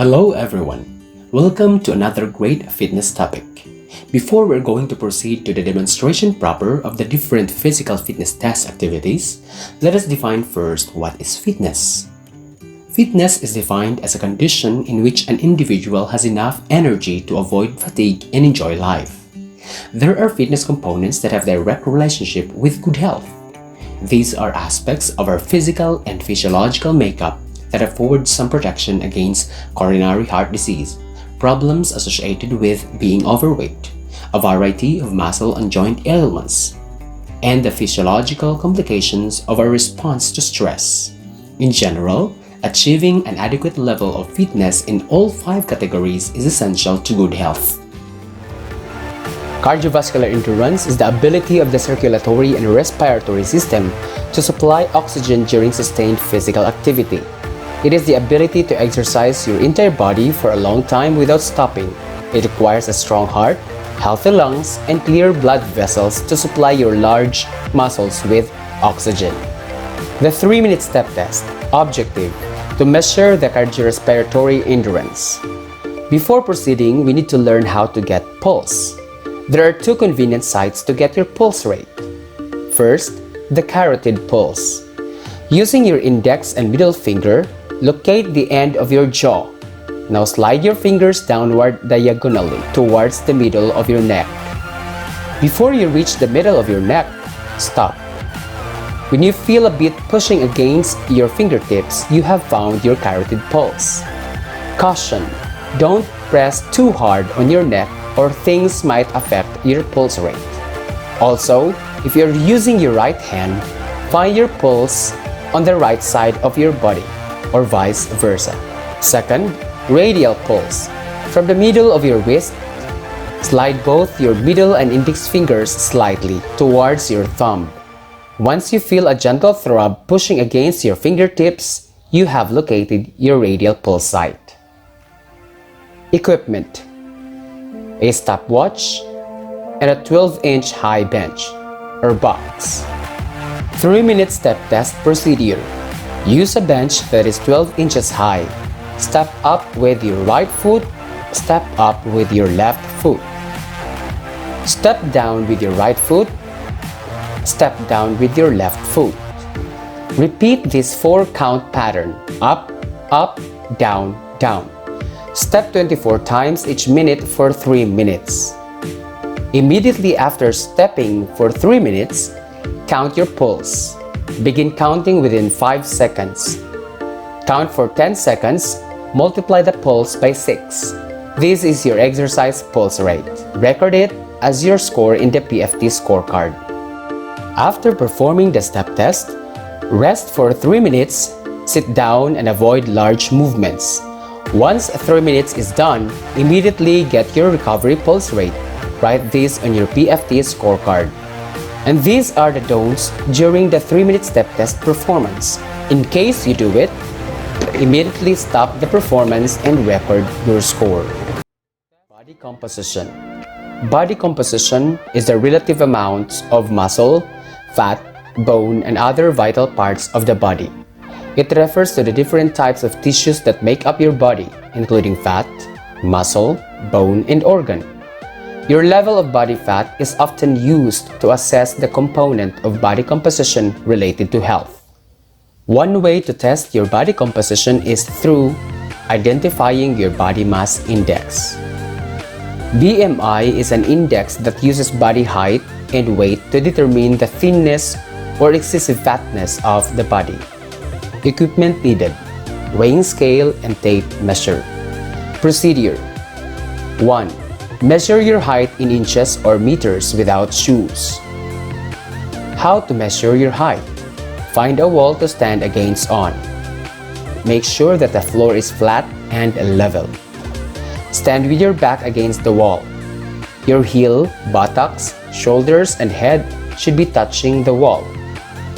Hello everyone, welcome to another great fitness topic. Before we're going to proceed to the demonstration proper of the different physical fitness test activities, let us define first what is fitness. Fitness is defined as a condition in which an individual has enough energy to avoid fatigue and enjoy life. There are fitness components that have direct relationship with good health. These are aspects of our physical and physiological makeup that afford some protection against coronary heart disease, problems associated with being overweight, a variety of muscle and joint ailments, and the physiological complications of our response to stress. In general, achieving an adequate level of fitness in all 5 categories is essential to good health. Cardiovascular endurance is the ability of the circulatory and respiratory system to supply oxygen during sustained physical activity. It is the ability to exercise your entire body for a long time without stopping. It requires a strong heart, healthy lungs, and clear blood vessels to supply your large muscles with oxygen. The 3-minute step test. Objective: to measure the cardiorespiratory endurance. Before proceeding, we need to learn how to get pulse. There are 2 convenient sites to get your pulse rate. First, the carotid pulse. Using your index and middle finger, locate the end of your jaw. Now slide your fingers downward diagonally towards the middle of your neck. Before you reach the middle of your neck, stop. When you feel a bit pushing against your fingertips, you have found your carotid pulse. Caution: don't press too hard on your neck or things might affect your pulse rate. Also, if you're using your right hand, find your pulse on the right side of your body, or vice versa. Second, radial pulse. From the middle of your wrist, slide both your middle and index fingers slightly towards your thumb. Once you feel a gentle throb pushing against your fingertips, you have located your radial pulse site. Equipment: a stopwatch and a 12-inch high bench or box. 3-minute step test procedure. Use a bench that is 12 inches high. Step up with your right foot. Step up with your left foot. Step down with your right foot. Step down with your left foot. Repeat this 4-count pattern: up, up, down, down. Step 24 times each minute for 3 minutes. Immediately after stepping for 3 minutes, count your pulse. Begin counting within 5 seconds. Count for 10 seconds, multiply the pulse by 6. This is your exercise pulse rate. Record it as your score in the PFT scorecard. After performing the step test, rest for 3 minutes, sit down and avoid large movements. Once 3 minutes is done, immediately get your recovery pulse rate. Write this on your PFT scorecard. And these are the don'ts during the 3-minute step test performance. In case you do it, immediately stop the performance and record your score. Body composition. Body composition is the relative amounts of muscle, fat, bone, and other vital parts of the body. It refers to the different types of tissues that make up your body, including fat, muscle, bone, and organ. Your level of body fat is often used to assess the component of body composition related to health. One way to test your body composition is through identifying your body mass index. BMI is an index that uses body height and weight to determine the thinness or excessive fatness of the body. Equipment needed: weighing scale and tape measure. Procedure: 1. Measure your height in inches or meters without shoes. How to measure your height? Find a wall to stand against on. Make sure that the floor is flat and level. Stand with your back against the wall. Your heel, buttocks, shoulders, and head should be touching the wall.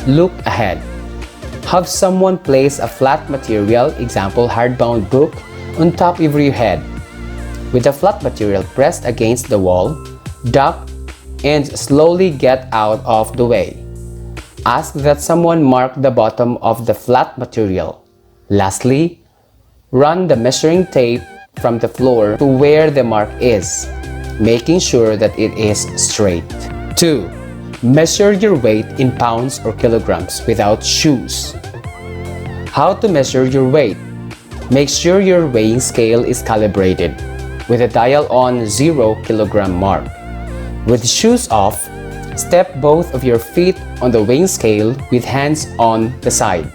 Look ahead. Have someone place a flat material, example hardbound book, on top of your head. With the flat material pressed against the wall, duck and slowly get out of the way. Ask that someone mark the bottom of the flat material. Lastly, Run the measuring tape from the floor to where the mark is, making sure that it is straight. 2. Measure your weight in pounds or kilograms without shoes. How to measure your weight? Make sure your weighing scale is calibrated with a dial on 0 kilogram mark. With shoes off, step both of your feet on the weighing scale with hands on the side.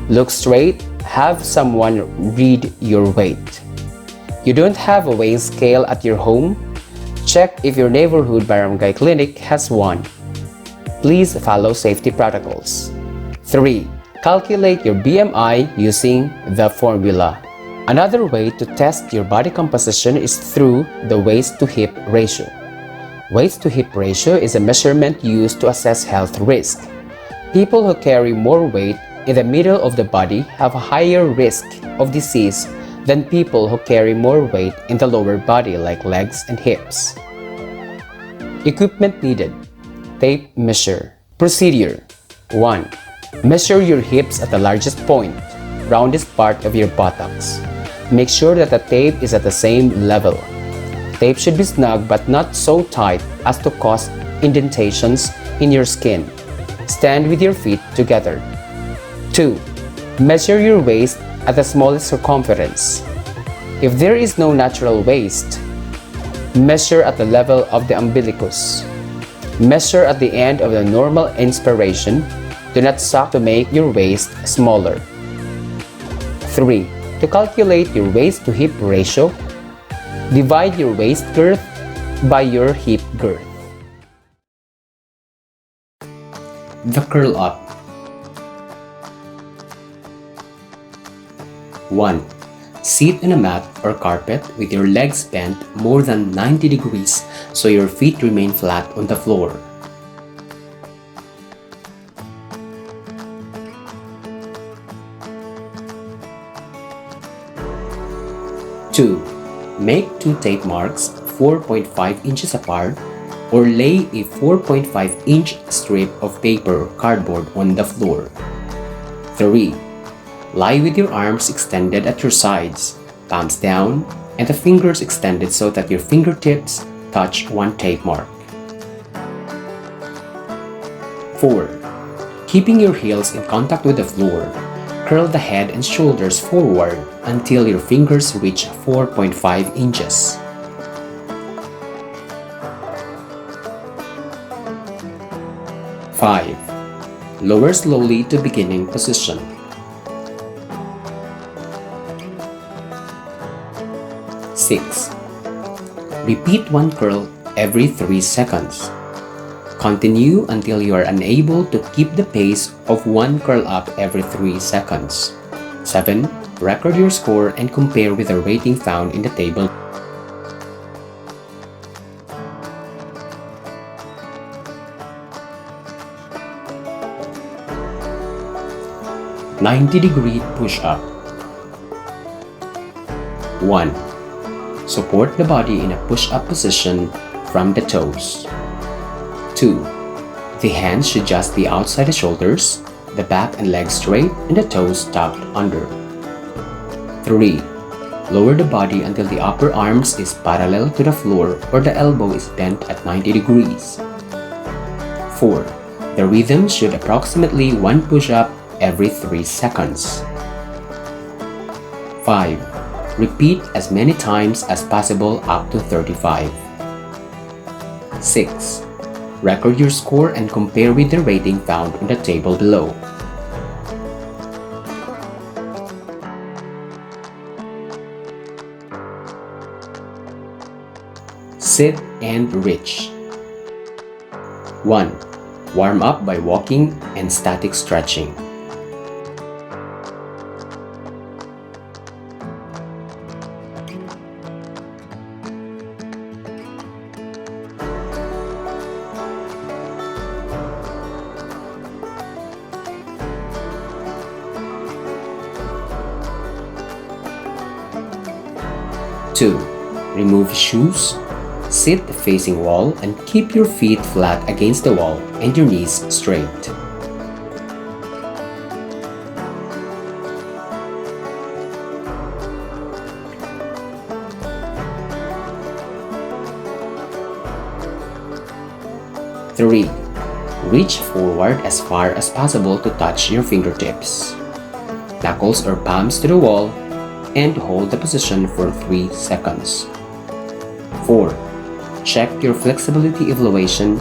Look straight, have someone read your weight. You don't have a weighing scale at your home? Check if your neighborhood barangay clinic has one. Please follow safety protocols. 3. Calculate your BMI using the formula. Another way to test your body composition is through the waist-to-hip ratio. Waist-to-hip ratio is a measurement used to assess health risk. People who carry more weight in the middle of the body have a higher risk of disease than people who carry more weight in the lower body like legs and hips. Equipment needed. Tape measure. Procedure. 1. Measure your hips at the largest point, roundest part of your buttocks. Make sure that the tape is at the same level. Tape should be snug but not so tight as to cause indentations in your skin. Stand with your feet together. 2. Measure your waist at the smallest circumference. If there is no natural waist, measure at the level of the umbilicus. Measure at the end of the normal inspiration. Do not suck to make your waist smaller. 3. To calculate your waist-to-hip ratio, divide your waist girth by your hip girth. The curl up. 1. Sit on a mat or carpet with your legs bent more than 90 degrees so your feet remain flat on the floor. 2. Make 2 tape marks 4.5 inches apart or lay a 4.5-inch strip of paper or cardboard on the floor. 3. Lie with your arms extended at your sides, palms down, and the fingers extended so that your fingertips touch one tape mark. 4. Keeping your heels in contact with the floor, curl the head and shoulders forward until your fingers reach 4.5 inches. 5. Lower slowly to beginning position. 6. Repeat one curl every 3 seconds. Continue until you are unable to keep the pace of one curl up every 3 seconds. 7. Record your score and compare with the rating found in the table. "90-degree push-up." 1. Support the body in a push-up position from the toes. 2. The hands should just be outside the shoulders, the back and legs straight, and the toes tucked under. 3. Lower the body until the upper arms is parallel to the floor or the elbow is bent at 90 degrees. 4. The rhythm should approximately 1 push-up every 3 seconds. 5. Repeat as many times as possible up to 35. 6. Record your score and compare with the rating found on the table below. Sit and reach. 1. Warm up by walking and static stretching. 2. Remove shoes. Sit facing wall and keep your feet flat against the wall and your knees straight. 3. 3. Reach forward as far as possible to touch your fingertips. Knuckles or palms to the wall and hold the position for 3 seconds. 4. Check your flexibility evaluation